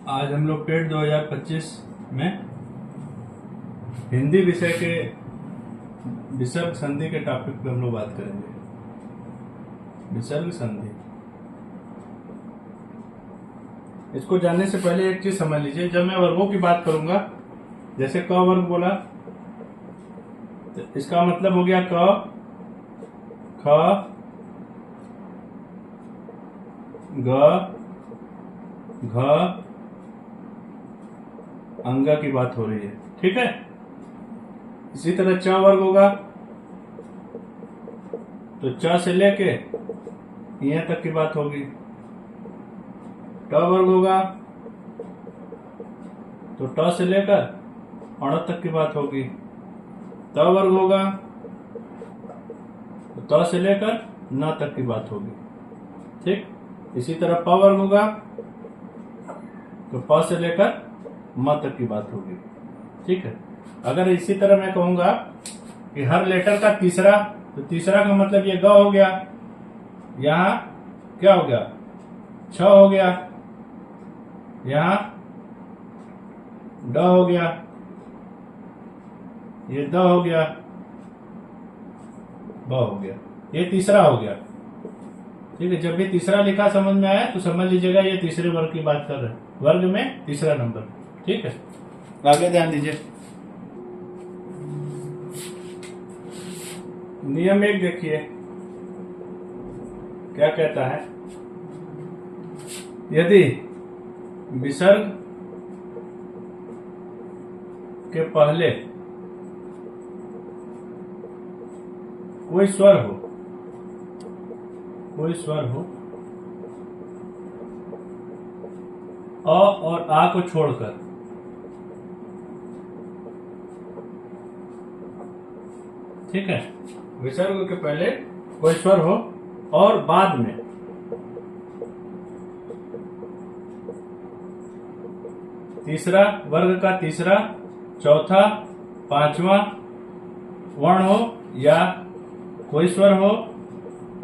आज हम लोग टेट 2025 में हिंदी विषय के विसर्ग संधि के टॉपिक पे हम लोग बात करेंगे। विसर्ग संधि, इसको जानने से पहले एक चीज समझ लीजिए। जब मैं वर्गों की बात करूंगा, जैसे क वर्ग बोला तो इसका मतलब हो गया क, ख, ग, घ, अंग की बात हो रही है, ठीक है। इसी तरह च वर्ग होगा तो च से लेके यहाँ तक की बात होगी। ट वर्ग होगा तो ट से लेकर अण तक की बात होगी। त वर्ग होगा तो त से लेकर न तक की बात होगी, ठीक। इसी तरह प वर्ग होगा तो प से लेकर म तक की बात होगी, ठीक है। अगर इसी तरह मैं कहूंगा कि हर लेटर का तीसरा, तो तीसरा का मतलब ये ग हो गया, यहां क्या हो गया, छ हो गया, यहां ड हो गया, ये द हो गया, ब हो गया, ये तीसरा हो गया, ठीक है। जब भी तीसरा लिखा समझ में आया तो समझ लीजिएगा ये तीसरे वर्ग की बात कर रहे हैं, वर्ग में तीसरा नंबर, ठीक है। आगे ध्यान दीजिए। नियम 1 देखिए क्या कहता है। यदि विसर्ग के पहले कोई स्वर हो, कोई स्वर हो अ और आ को छोड़कर, ठीक है। विसर्ग के पहले कोई स्वर हो और बाद में तीसरा, वर्ग का तीसरा, चौथा, पांचवा वर्ण हो या कोई स्वर हो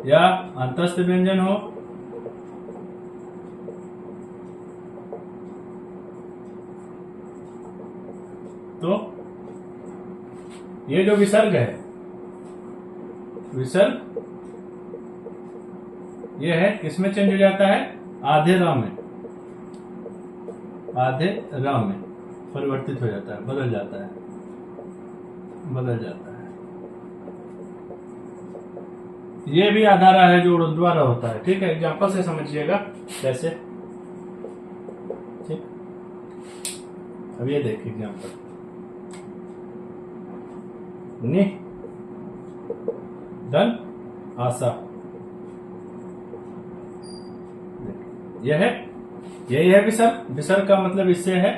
या अंतस्थ व्यंजन हो, तो ये जो विसर्ग है, विसर्ग ये है किसमें चेंज हो जाता है, आधे र में, आधे र में परिवर्तित हो जाता है, बदल जाता है, बदल जाता है। ये भी आधा र है जो ऊर्ध्वाधर होता है, ठीक है। एग्जांपल से समझिएगा कैसे, ठीक। अब ये देखिए एग्जांपल, नि धन आशा, यह है, यही है विसर्ग। विसर्ग का मतलब इससे है,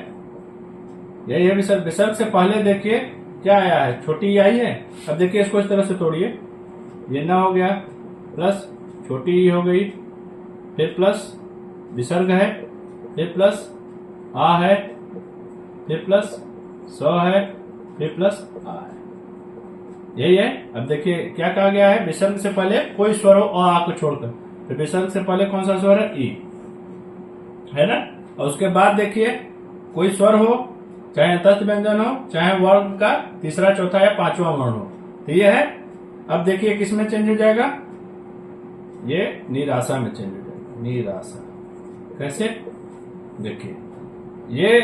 यही है विसर्ग। विसर्ग से पहले देखिए क्या आया है, छोटी ई आई है। अब देखिए इसको इस तरह से तोड़िए, ये ना हो गया, प्लस छोटी ई हो गई, फिर प्लस विसर्ग है, फिर प्लस आ है, फिर प्लस स है, फिर प्लस आ है, यही है। अब देखिए क्या कहा गया है, विसर्ग से पहले कोई स्वर हो और आ को छोड़कर, तो विसर्ग से पहले कौन सा स्वर है, ई, है ना। और उसके बाद देखिए कोई स्वर हो, चाहे अंतस्थ व्यंजन हो, चाहे वर्ग का तीसरा, चौथा या पांचवा वर्ण हो, तो ये है। अब देखिए किसमें चेंज हो जाएगा, ये निराशा में चेंज हो जाएगा, निराशा। कैसे, देखिए ये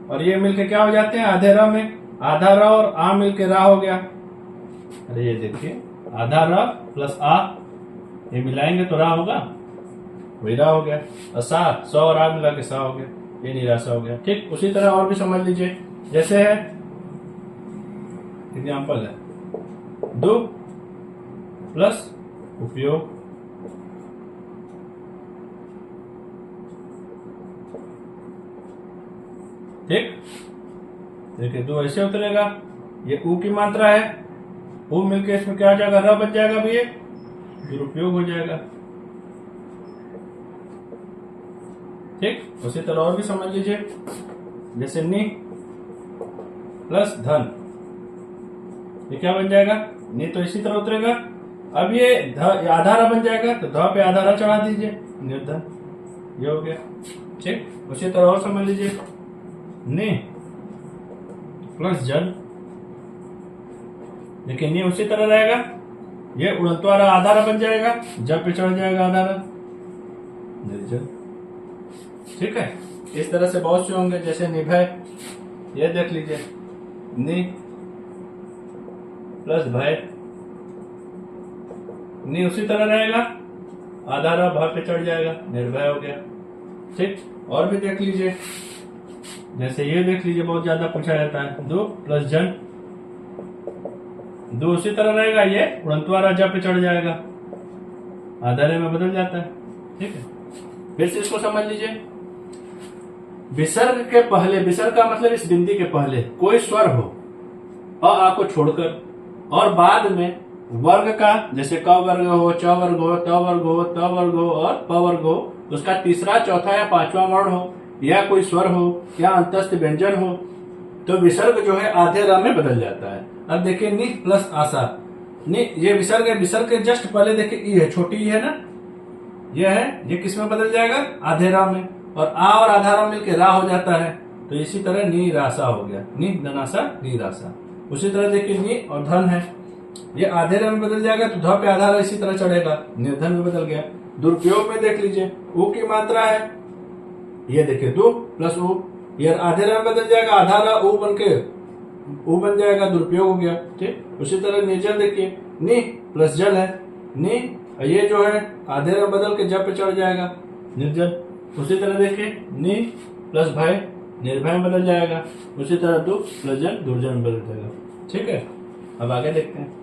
और ये मिलके क्या हो जाते हैं, आधे र में, आधा र और आ मिलके रा हो गया। अरे ये देखिए आधा र प्लस आ, ये मिलाएंगे तो रा होगा, वही रा हो गया, और सा, सौ और आ मिला के सा हो गया, ये निराशा हो गया, ठीक। उसी तरह और भी समझ लीजिए, जैसे है एग्जाम्पल है, दो प्लस उपयोग, ठीक। देखिए दो ऐसे उतरेगा, ये ऊ की मात्रा है, ऊ मिलके इसमें क्या हो जाएगा, र बच जाएगा, भी ये दुरुपयोग हो जाएगा, ठीक। उसी तरह और भी समझ लीजिए, जैसे नि प्लस धन, ये क्या बन जाएगा, नि तो इसी तरह उतरेगा। अब ये आधा र बन जाएगा, तो ध पे आधा र चढ़ा दीजिए, निर्धन। ये हो गया। ठीक, उसी तरह और समझ लीजिए, नी प्लस जल। लेकिन ये उसी तरह रहेगा, ये उड़ंतवारा आधारा बन जाएगा, जब पे चढ़ जाएगा आधारा निर्जल। ठीक है, इस तरह से बहुत से होंगे, जैसे निभय, ये देख लीजिए, नि प्लस भय, नि उसी तरह रहेगा, आधारा भय पे चढ़ जाएगा, निर्भय हो गया। ठीक, और भी देख लीजिए, जैसे ये देख लीजिए, बहुत ज्यादा पूछा जाता है, दो प्लस जन, दो उसी तरह रहेगा, ये उड़ंतवारा जब पे चढ़ जाएगा, आधारे में बदल जाता है। ठीक है, फिर से इसको समझ लीजिए, विसर्ग के पहले, विसर्ग का मतलब इस बिंदी के पहले कोई स्वर हो आ को छोड़कर, और बाद में वर्ग का, जैसे क वर्ग हो, च वर्ग हो, त वर्ग हो, त वर्ग हो और प वर्ग हो, उसका तीसरा, चौथा या पांचवा वर्ण हो, या कोई स्वर हो, या अंतस्थ व्यंजन हो, तो विसर्ग जो है आधे र में बदल जाता है। अब देखिए, नि प्लस आशा, नि ये विसर्ग है, विसर्ग के जस्ट पहले देखिए ई है, छोटी ई है ना, ये है, ये किस में बदल जाएगा, आधे रा में, और आ और आधा रा मिलकर रा हो जाता है, तो इसी तरह नी रासा हो गया, नी धनासा नी रासा। उसी तरह देखिए, नी और धन है, ये आधे रा में बदल जाएगा, तो ध पे आधा रा इसी तरह चढ़ेगा, निर्धन में बदल गया। दुरुपयोग में देख लीजिए, ऊ की मात्रा है, ये देखिए दो प्लस ऊ, ये आधे रा में बदल जाएगा, आधा रा ऊ बन के ऊ बन जाएगा, दुरुपयोग हो गया। ठीक, उसी तरह निर्जल देखिए, नी प्लस जल है, नी, ये जो है आधे रा बदल के जब पे चढ़ जाएगा, निर्जल। उसी तरह देखिए, नी प्लस भय, निर्भय बदल जाएगा, उसी तरह दु प्लस जन, दुर्जन बदल जाएगा। ठीक है, अब आगे देखते हैं।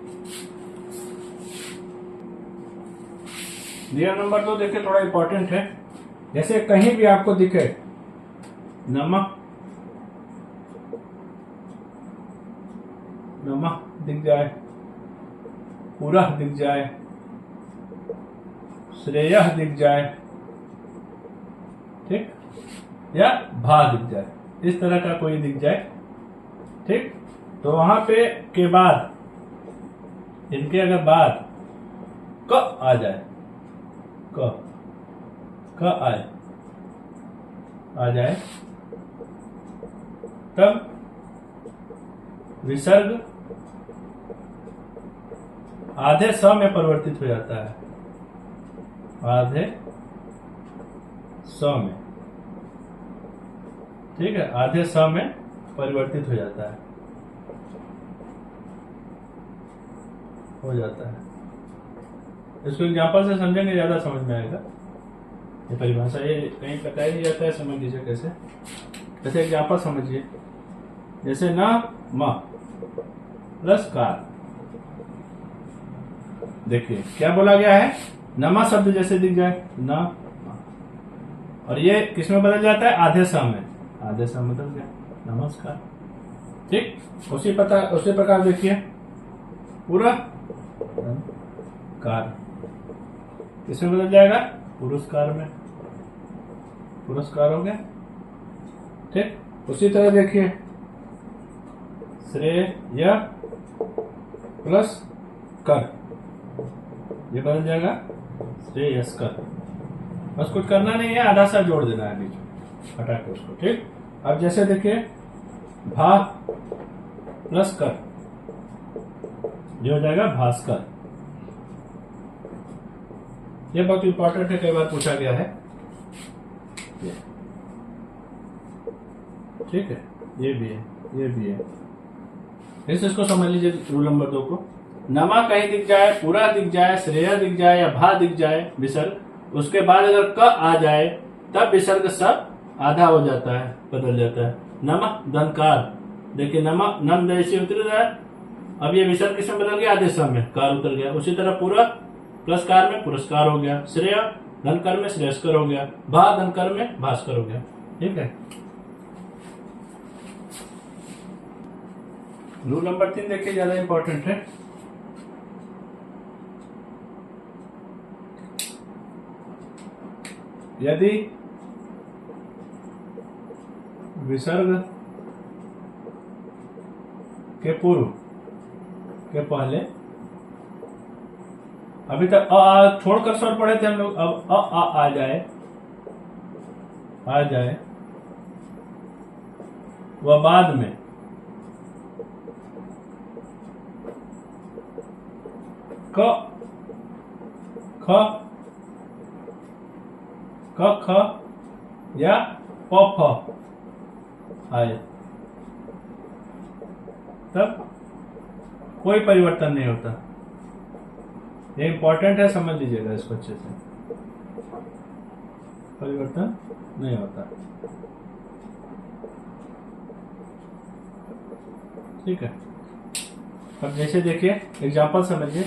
नियम नंबर 2 देखिए, थोड़ा इंपॉर्टेंट है। जैसे कहीं भी आपको दिखे नमक, नमक दिख जाए, पूरा दिख जाए, श्रेय दिख जाए, ठीक, या भा दिख जाए, इस तरह का कोई दिख जाए, ठीक, तो वहां पे के बाद, इनके अगर बाद क आ जाए, क आए आ जाए, तब विसर्ग आधे स में परिवर्तित हो जाता है, आधे स में। ठीक है, आधे स में परिवर्तित हो जाता है, इसको एग्जाम्पल से समझेंगे, ज्यादा समझ में आएगा। ये परिभाषा ये कहीं बताया नहीं जाता है, समझ लीजिए कैसे। जैसे एग्जाम्पल समझिए, जैसे न म प्लस कार, देखिए क्या बोला गया है, नमा शब्द जैसे दिख जाए, न, और ये किसमें बदल जाता है, आधे स में, आधे स बदल गया, नमस्कार। ठीक, उसी प्रकार देखिए, पूरा कार किसमें बदल जाएगा, पुरस्कार में, पुरस्कार हो गया। ठीक, उसी तरह देखिए, श्रेय प्लस कर, ये बदल जाएगा श्रेयस्कर। बस कुछ करना नहीं है, आधा सा जोड़ देना है बीच में, हटा के उसको। ठीक, अब जैसे देखिए, भा प्लस कर, ये हो जाएगा भास्कर। ये बहुत इंपॉर्टेंट है, कई बार पूछा गया है। ठीक है, ये भी है, ये भी है। इसको समझ लीजिए रूल नंबर 2 को, नमा कहीं दिख जाए, पूरा दिख जाए, श्रेय दिख जाए या भा दिख जाए विसर्ग, उसके बाद अगर क आ जाए तब विसर्ग सब आधा हो जाता है, बदल जाता है। नमक धनकार, देखिए नमक नम जैसे उतर रहा है, अब ये विसर्ग किसमें बदल गया, आधे सम में, कार उतर गया। उसी तरह पूरा प्लस कार में पुरस्कार हो गया, श्रेय धनकर में श्रेयस्कर हो गया, भा धनकर में भास्कर हो गया। ठीक है, रूल नंबर 3 देखिए, ज्यादा इंपॉर्टेंट है। यदि विसर्ग के पूर्व के पहले, अभी तक अ आ छोड़कर स्वर पढ़े थे हम लोग, अब अ आ जाए आ जाए वह बाद में क ख क ख या प फ आए, तब कोई परिवर्तन नहीं होता। ये इंपॉर्टेंट है, समझ लीजिएगा इसको अच्छे से। परिवर्तन नहीं होता, ठीक है। अब जैसे देखिए एग्जाम्पल समझिए,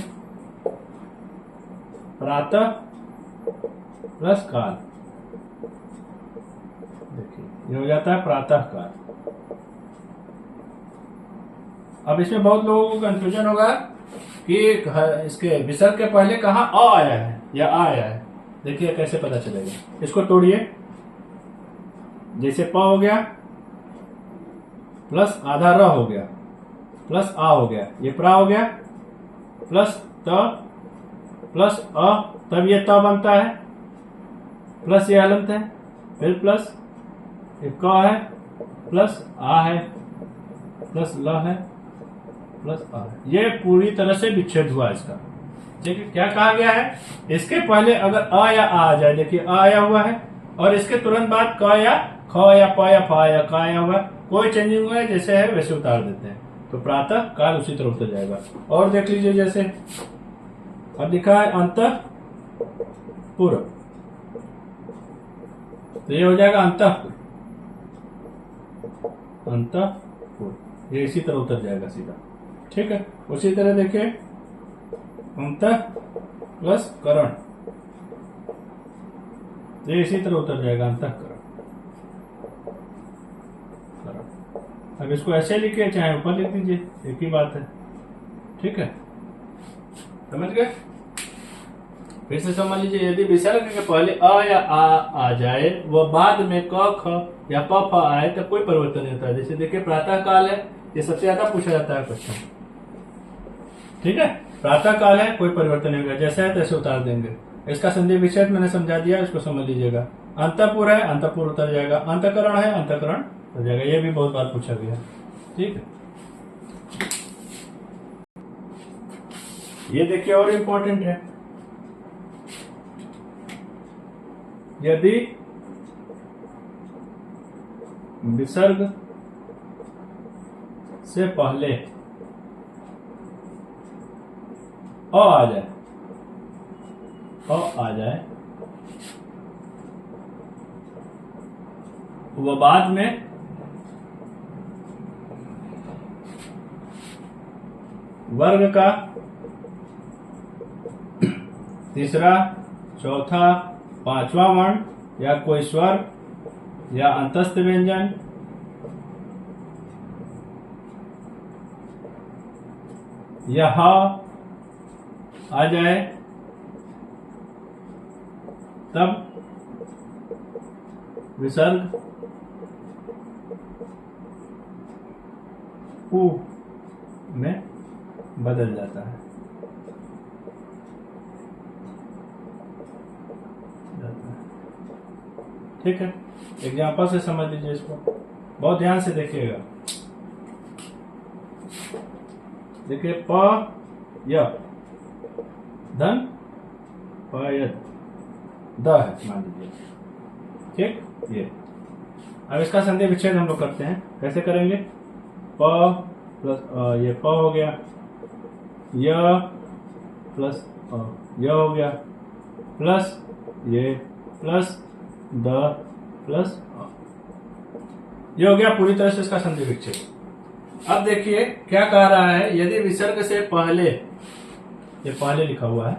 प्रातः प्लस काल, देखिए ये हो जाता है प्रातः काल। अब इसमें बहुत लोगों को कंफ्यूजन होगा कि इसके विसर्ग के पहले कहाँ अ आया है या आ आया है। देखिए कैसे पता चलेगा, इसको तोड़िए। जैसे प हो गया प्लस आधा र हो गया प्लस आ हो गया, ये प्रा हो गया प्लस त प्लस अ, तब ये त बनता है, प्लस ये हलंत है, फिर प्लस ये क है, प्लस आ है, प्लस ल है, प्लस आ है। ये पूरी तरह से विच्छेद हुआ इसका। देखिए क्या कहा गया है, इसके पहले अगर अ या आ जाए, देखिए अ आया हुआ है, और इसके तुरंत बाद क या ख या प या फ या क आया हुआ, कोई चेंजिंग हुआ है, जैसे है वैसे उतार देते हैं, तो प्रातः काल उसी तरह उतर जाएगा। और देख लीजिए, जैसे अब लिखा है अंतः पूर्व, तो ये हो जाएगा अंतः पूर्व, ये इसी तरह उतर जाएगा सीधा, ठीक है। उसी तरह देखिए अंतः प्लस करण, ये इसी तरह उतर जाएगा अंतःकरण। अब इसको ऐसे लिखिए चाहे ऊपर लिख दीजिए, एक ही बात है, ठीक है। समझ गए? फिर से समझ लीजिए, यदि विसर्ग के पहले अ या आ जाए, वह बाद में क ख या प फ आए, तो कोई परिवर्तन नहीं होता। जैसे देखिए प्रातः काल है, ये सबसे ज्यादा पूछा जाता है क्वेश्चन, ठीक है। प्रातः काल है, कोई परिवर्तन नहीं होगा, जैसे है तैसे उतार देंगे। इसका संधि विच्छेद मैंने समझा दिया, इसको समझ लीजिएगा। अंतःपुर है, अंतःपुर उतर जाएगा, अंतःकरण है, अंतःकरण उतर जाएगा। ये भी बहुत बार पूछा गया, ठीक है। ये देखिए और इंपॉर्टेंट है, यदि विसर्ग से पहले अ आ जाए, वह बाद में वर्ग का तीसरा, चौथा, पांचवा वर्ण या कोई स्वर या अंतस्थ व्यंजन या ह आ जाए, तब विसर्ग उ में बदल जाता है। ठीक है, एग्जाम्पल से समझ लीजिए इसको, बहुत ध्यान से देखिएगा। देखिए प य धन प य द है, मान लीजिए, ठीक। ये अब इसका संधि विच्छेद हम लोग करते हैं, कैसे करेंगे? प प्लस ये प हो गया, य प्लस य हो गया, प्लस ये प्लस द प्लस ये हो गया पूरी तरह से इसका संधि विच्छेद। अब देखिए क्या कह रहा है, यदि विसर्ग से पहले, ये पहले लिखा हुआ है,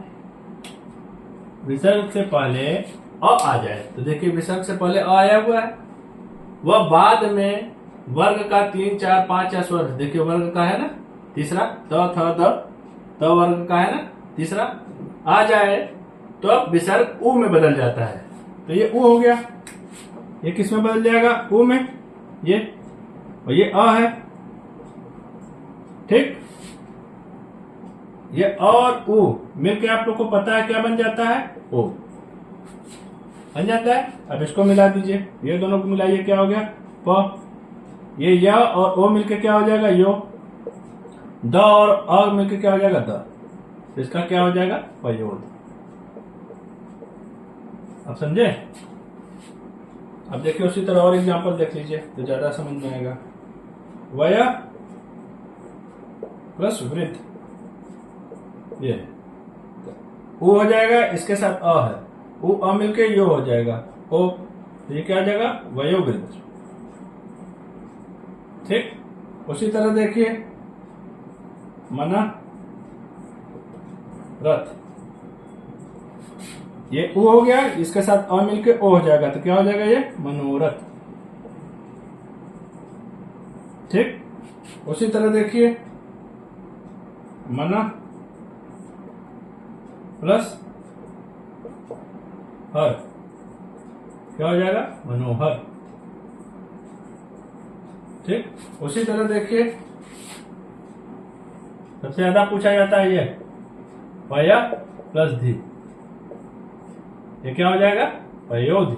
विसर्ग से पहले अ आ जाए, तो देखिए विसर्ग से पहले अ आया हुआ है, वह बाद में वर्ग का 3, 4, 5 या स्वर, देखिए वर्ग का है ना तीसरा, त थ द, त वर्ग का है ना तीसरा, आ जाए तो अब विसर्ग उ में बदल जाता है। तो ये उ हो गया, ये किस में बदल जाएगा? उ में, ये और ये अ है, ठीक। ये और उ मिलके आप लोग को पता है क्या बन जाता है? ओ। बन जाता है। अब इसको मिला दीजिए, ये दोनों को मिलाइए, क्या हो गया प, ये य और ओ मिलके क्या हो जाएगा यो, द और अ मिलके क्या हो जाएगा द, इसका क्या हो जाएगा पयोद। अब समझे। अब देखिए उसी तरह और एग्जांपल देख लीजिए तो ज्यादा समझ में आएगा। वय प्लस वृद्ध, ये उ हो जाएगा, इसके साथ अ है, उ अ मिलके यो हो जाएगा ओ, तो ये क्या हो जाएगा वयोवृद्ध। ठीक। उसी तरह देखिए मना रथ, ये उ हो गया, इसके साथ अ मिलके ओ हो जाएगा, तो क्या हो जाएगा ये मनोरथ। ठीक। उसी तरह देखिए मना प्लस हर, क्या हो जाएगा मनोहर। ठीक। उसी तरह देखिए सबसे ज्यादा पूछा जाता है ये वय प्लस धी, ये क्या हो जाएगा पयोधि।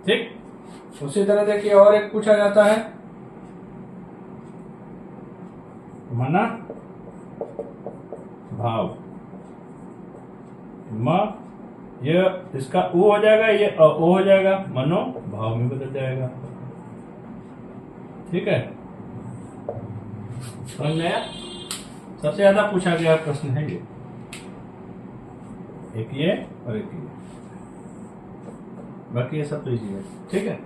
ठीक। उसी तरह देखिए और एक पूछा जाता है मना भाव, म ये इसका उ हो जाएगा, ये ओ हो जाएगा, मनो भाव में बदल जाएगा। ठीक है, समझ में आया। सबसे ज्यादा पूछा गया प्रश्न है ये, एक ये और एक ये, बाकी ये सब तो इजी है। ठीक है,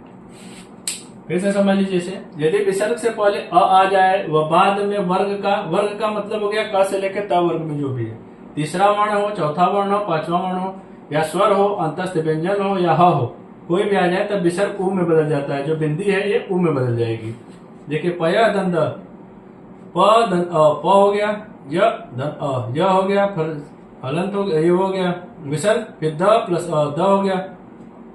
फिर से समझ लीजिए इसे। यदि विसर्ग से पहले अ आ जाए व बाद में वर्ग का मतलब हो गया क से लेकर त वर्ग में जो भी है, तीसरा वर्ण हो, चौथा वर्ण हो, पांचवा वर्ण हो, या स्वर हो, अंतस्थ व्यंजन हो या ह हो, कोई भी आ जाए तब विसर्ग उ में बदल जाता है। जो बिंदी है ये उ में बदल जाएगी। देखिए पया दंद, प धन अ, प हो गया, य धन अ, य हो गया, फिर हलंत हो गया, ये हो गया विसर्ग, फिर द प्लस अ द हो गया,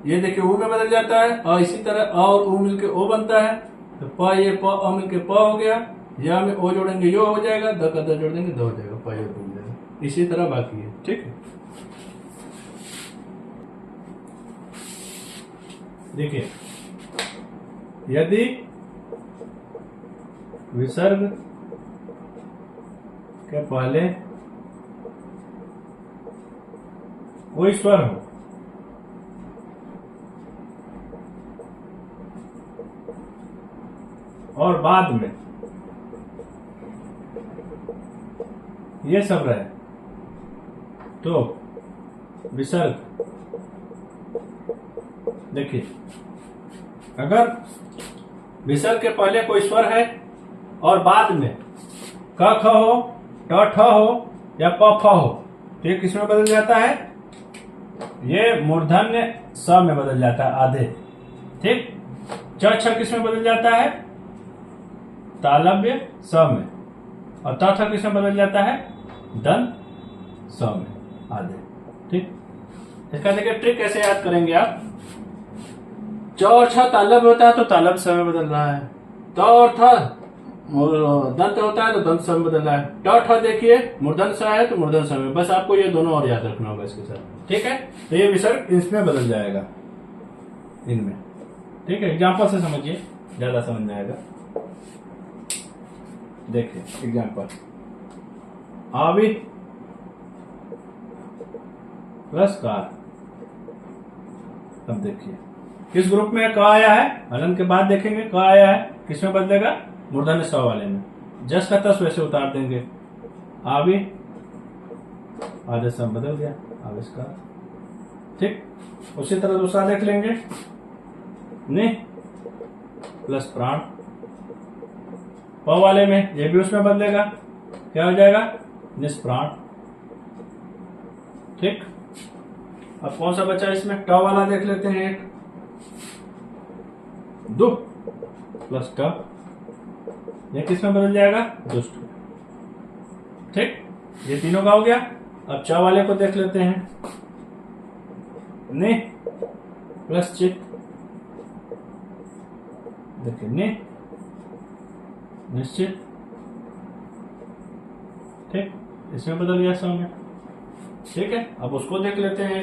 ये देखिए उ में बदल जाता है। और इसी तरह अ और उ मिलके ओ बनता है, तो प ये प अ मिलके प हो गया, या में ओ जोड़ेंगे यो हो जाएगा, द का द जोड़ देंगे द हो जाएगा, प यो बन जाएगा। इसी तरह बाकी है। ठीक है, देखिए यदि विसर्ग के पहले कोई स्वर हो और बाद में ये सब रहे तो विसर्ग, देखिए अगर विसर्ग के पहले कोई स्वर है और बाद में क ख हो, ट ठ हो या प फ हो, तो ये किस में बदल जाता है, ये मूर्धन्य स में बदल जाता है आधे। ठीक। च छ किस में बदल जाता है, तालव्य स में, और त थ किस में बदल जाता है, दन स में आधे। ठीक। इसका देखिए ट्रिक कैसे याद करेंगे आप। च और छ तालव्य होता है तो तालव्य स में बदल रहा है, त और थ दंत होता है तो दंत स में बदल रहा है, ट ठ देखिए मूर्धन स है तो मूर्धन स में। बस आपको ये दोनों और याद रखना होगा इसके साथ। ठीक है, तो ये विसर्ग इसमें बदल जाएगा, इनमें। ठीक है, एग्जाम्पल से समझिए, ज्यादा समझ में आएगा। देखिए एग्जाम्पल, आवी प्लस कार। अब देखिए किस ग्रुप में क आया है, हलन के बाद देखेंगे क आया है, किसमें बदलेगा, मूर्धन्य स वाले में। जस का तस वैसे उतार देंगे, आवी आधे सब बदल गया, आविष्कार। ठीक। उसी तरह दूसरा देख लेंगे, नि प्लस प्राण, प वाले में ये भी उसमें बदलेगा, क्या हो जाएगा, निष्प्राण। ठीक। अब कौन सा बचा इसमें, ट वाला देख लेते हैं एक, दु प्लस ट, ये किस में बदल जाएगा, दुष्ट। ठीक, ये तीनों का हो गया। अब च वाले को देख लेते हैं, नि प्लस चित, देखिए नि निश्चित। ठीक, इसमें बदल गया स में। ठीक है, अब उसको देख लेते हैं।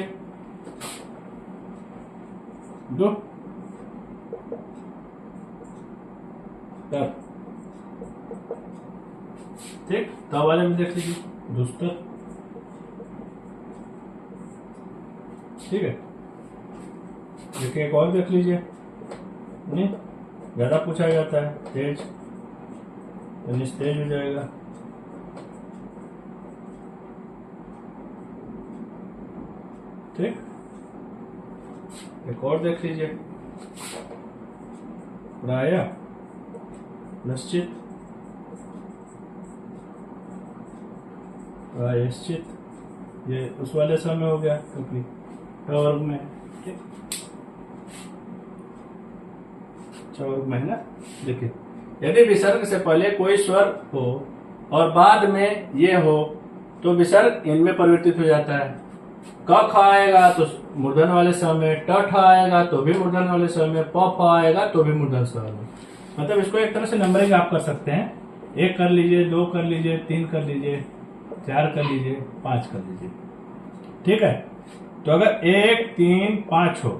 दो तब ठीक, तब वाले में देख लीजिए दुस्तर। ठीक है, देखिए एक और देख लीजिए। नहीं ज्यादा पूछा जाता है तेज, तो निस्तेज हो जाएगा। ठीक, एक और देख लीजिए। प्राय निश्चित, प्रायश्चित, ये उस वाले समय हो गया क्योंकि वर्ग में। ठीक, वर्ग में है ना। देखिए, यदि विसर्ग से पहले कोई स्वर हो और बाद में ये हो तो विसर्ग इनमें परिवर्तित हो जाता है। क ख आएगा तो मूर्धन वाले स्वर में, ट ठ आएगा तो भी मूर्धन वाले स्वर में, प फ आएगा तो भी मूर्धन स्वर में। मतलब इसको एक तरह से नंबरिंग आप कर सकते हैं। 1 कर लीजिए, 2 कर लीजिए, 3 कर लीजिए, 4 कर लीजिए, 5 कर लीजिए। ठीक है, तो अगर 1 3 5 हो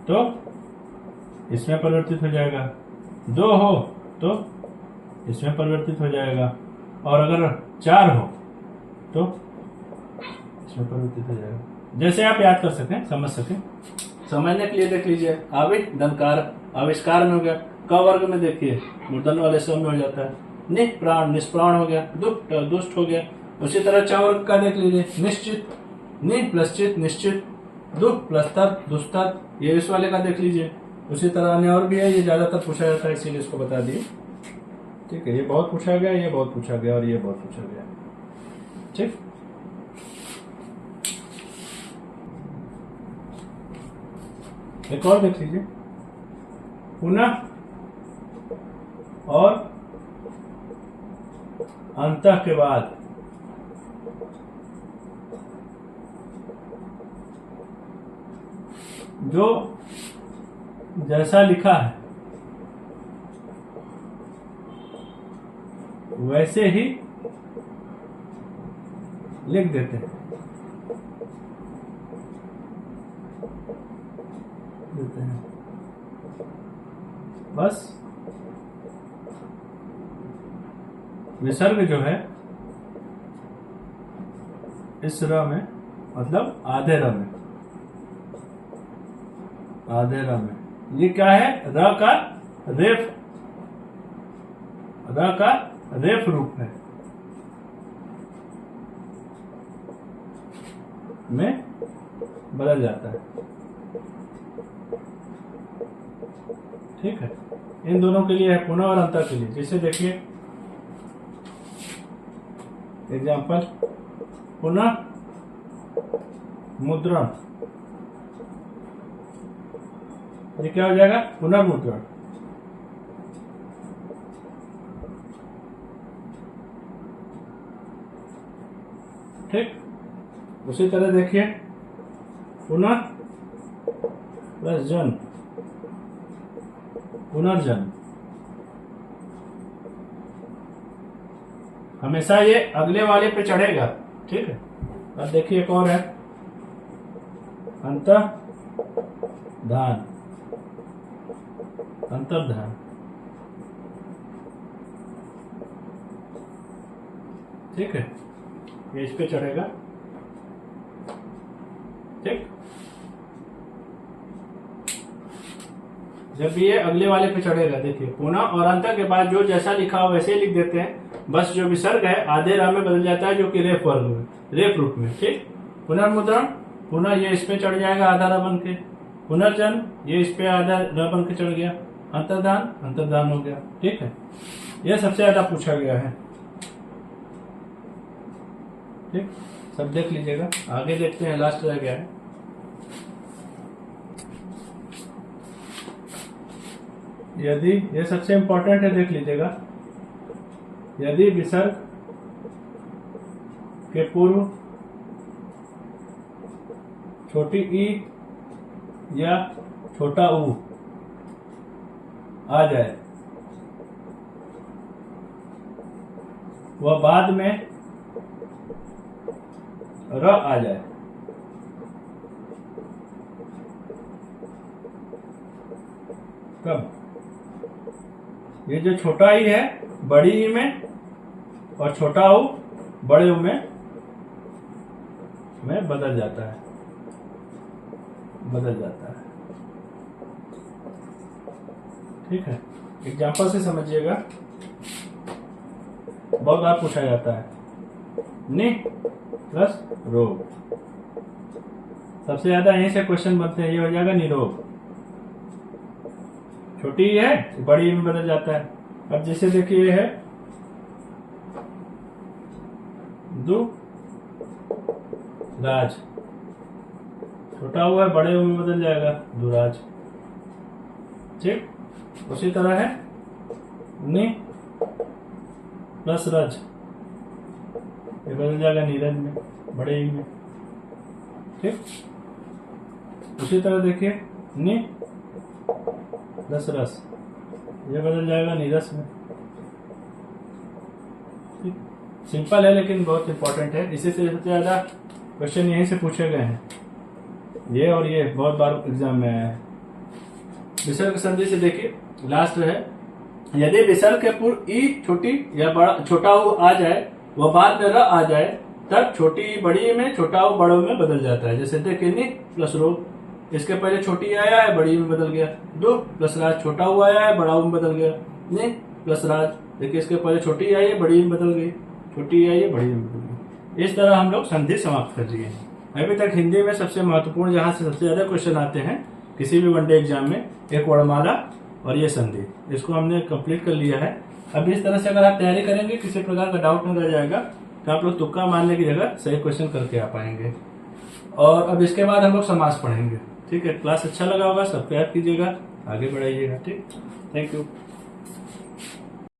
तो इसमें परिवर्तित हो जाएगा, 2 हो तो इसमें परिवर्तित हो जाएगा, और अगर 4 हो तो इसमें परिवर्तित हो जाएगा। जैसे आप याद कर सकें, समझ सकें, समझने के लिए देख लीजिए। आवित दंकार आविष्कार में हो गया, क वर्ग में देखिए मूर्धन वाले स्वर में हो जाता है। नि प्राण निष्प्राण हो गया, दुष्ट दुष्ट हो गया। उसी तरह च वर्ग का देख लीजिए, निश्चित, नि प्लस चित निश्चित, दुख प्लस तत् दुष्टत, ये इस वाले का देख लीजिए। उसी तरह अन्य और भी है, ये ज्यादातर पूछा जाता है इसीलिए इसको बता दिए। ठीक है, ये बहुत पूछा गया, ये बहुत पूछा गया, और ये बहुत पूछा गया। ठीक, एक और देख लीजिए, पुनः और अंतः के बाद जो जैसा लिखा है वैसे ही लिख देते हैं। बस विसर्ग जो है इस र में, मतलब आधे र में, आधे र में, ये क्या है, र का रेफ रूप है में बदल जाता है। ठीक है, इन दोनों के लिए है, पुनः और अंतर के लिए। जैसे देखिए एग्जाम्पल, पुनः मुद्रण, ये क्या हो जाएगा, पुनर्मुद्रण। ठीक, उसी तरह देखिए पुनः प्लस जन्म, पुनर्जन्म। हमेशा ये अगले वाले पे चढ़ेगा। ठीक है, अब देखिए एक और है, अंतः धान, अंतर्धान। ठीक है, ये इस पे चढ़ेगा। ठीक, जब ये अगले वाले पे चढ़ेगा, देखिए पुनः और अंतर के बाद जो जैसा लिखा हो वैसे ही लिख देते हैं। बस जो विसर्ग है आधे रा में बदल जाता है, जो कि रेफ वर्ग में, रेफ रूप में। ठीक, पुनर्मुद्रण, पुनः ये इस पे चढ़ जाएगा आधा रा बन के, पुनर्जन्म ये इस पे आधा रा बन के चढ़ गया, अंतर्धान अंतर्धान हो गया। ठीक है, यह सबसे ज्यादा पूछा गया है। ठीक, सब देख लीजिएगा। आगे देखते हैं, लास्ट रह गया है। यदि, ये सबसे इंपॉर्टेंट है, देख लीजिएगा। यदि विसर्ग के पूर्व छोटी ई या छोटा ऊ आ जाए, वह बाद में र आ जाए। कब? ये जो छोटा ई है बड़ी ई में और छोटा ऊ बड़े ऊ में बदल जाता है, ठीक है। एग्जाम्पल से समझिएगा, बहुत बार पूछा जाता है। नि प्लस रोग, सबसे ज्यादा यहीं से क्वेश्चन बनते हैं। ये हो जाएगा निरोग। छोटी है बड़ी में बदल जाता है। अब जैसे देखिए ये है दु राज, छोटा हुआ है बड़े में बदल जाएगा दुराज, ठीक। उसी तरह है नि प्लस रज, ये बदल जाएगा नीरज में, बड़े ई में, ठीक। उसी तरह देखिए नि प्लस रस, ये बदल जाएगा नीरस में, ठीक। सिंपल है लेकिन बहुत इंपॉर्टेंट है। इसी से सबसे ज्यादा क्वेश्चन यहीं से पूछे गए हैं, ये और ये बहुत बार एग्जाम में आया है। विसर्ग संधि से देखिए लास्ट है, यदि विसर्ग के पूर्व ई छोटी या बड़ा छोटा ऊ आ जाए वह बाद में र आ जाए तब छोटी ई बड़ी में छोटा ऊ बड़ों में बदल जाता है। जैसे देखिए नि प्लस रो, इसके पहले छोटी आया है बड़ी में बदल गया। दो प्लस राज, छोटा हुआ आया है बड़ा में बदल गया। नि प्लस राज, देखिए इसके पहले छोटी आई है बड़ी में बदल गई, छोटी आई है बड़ी में बदल गई। इस तरह हम लोग संधि समाप्त कर दिए हैं। अभी तक हिंदी में सबसे महत्वपूर्ण जहां से सबसे ज्यादा क्वेश्चन आते हैं किसी भी वनडे एग्जाम में, एक वर्णमाला और ये संधि, इसको हमने कंप्लीट कर लिया है। अब इस तरह से अगर आप तैयारी करेंगे किसी प्रकार का डाउट नहीं रह जाएगा, तो आप लोग तुक्का मारने की जगह सही क्वेश्चन करके आ पाएंगे। और अब इसके बाद हम लोग समास पढ़ेंगे, ठीक है। क्लास अच्छा लगा होगा, सब्सक्राइब कीजिएगा, आगे बढ़ाइएगा, ठीक। Thank you.